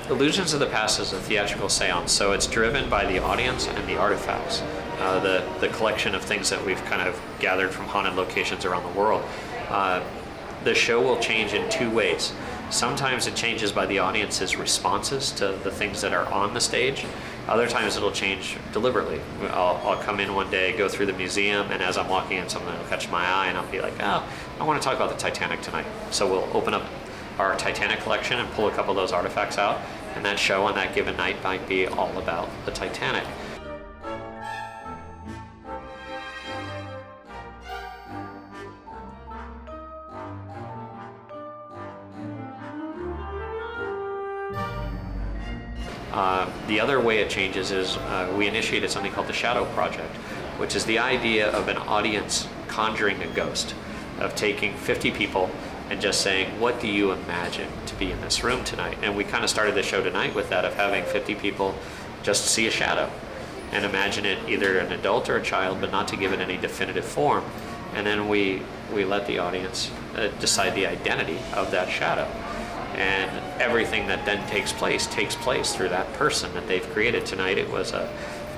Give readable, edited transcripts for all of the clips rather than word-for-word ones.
Illusions of the Past is a theatrical seance, so it's driven by the audience and the artifacts, the collection of things that we've kind of gathered from haunted locations around the world. The show will change in two ways. Sometimes it changes by the audience's responses to the things that are on the stage. Other times it'll change deliberately. I'll come in one day, go through the museum, and as I'm walking in, something will catch my eye, and I'll be like, oh, I want to talk about the Titanic tonight. So we'll open up our Titanic collection and pull a couple of those artifacts out, and that show on that given night might be all about the Titanic. The other way it changes is we initiated something called the Shadow Project, which is the idea of an audience conjuring a ghost, of taking 50 people and just saying, what do you imagine to be in this room tonight? And we kind of started the show tonight with that, of having 50 people just see a shadow and imagine it either an adult or a child, but not to give it any definitive form. And then we let the audience decide the identity of that shadow. And everything that then takes place through that person that they've created. Tonight it was a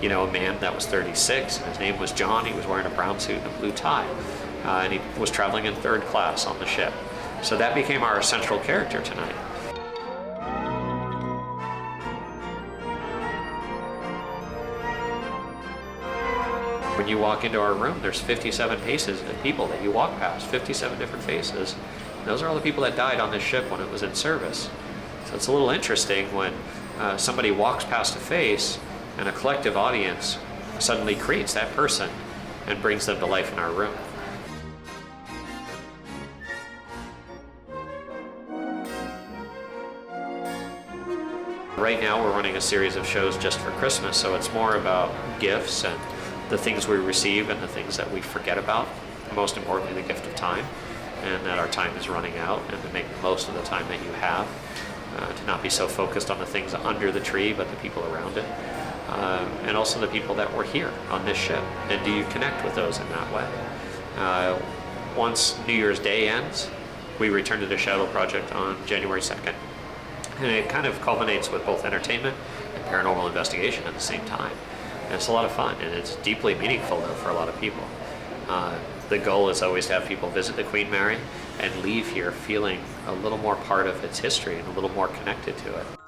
man that was 36, and his name was John. He was wearing a brown suit and a blue tie, and he was traveling in third class on the ship. So that became our central character tonight. When you walk into our room, there's 57 faces and people that you walk past, 57 different faces. Those are all the people that died on this ship when it was in service. So it's a little interesting when somebody walks past a face and a collective audience suddenly creates that person and brings them to life in our room. Right now we're running a series of shows just for Christmas, so it's more about gifts and the things we receive and the things that we forget about. Most importantly, the gift of time, and that our time is running out, and to make the most of the time that you have, to not be so focused on the things under the tree, but the people around it, and also the people that were here on this ship. And do you connect with those in that way? Once New Year's Day ends, we return to the Shadow Project on January 2nd. And it kind of culminates with both entertainment and paranormal investigation at the same time. And it's a lot of fun, and it's deeply meaningful though for a lot of people. The goal is always to have people visit the Queen Mary and leave here feeling a little more part of its history and a little more connected to it.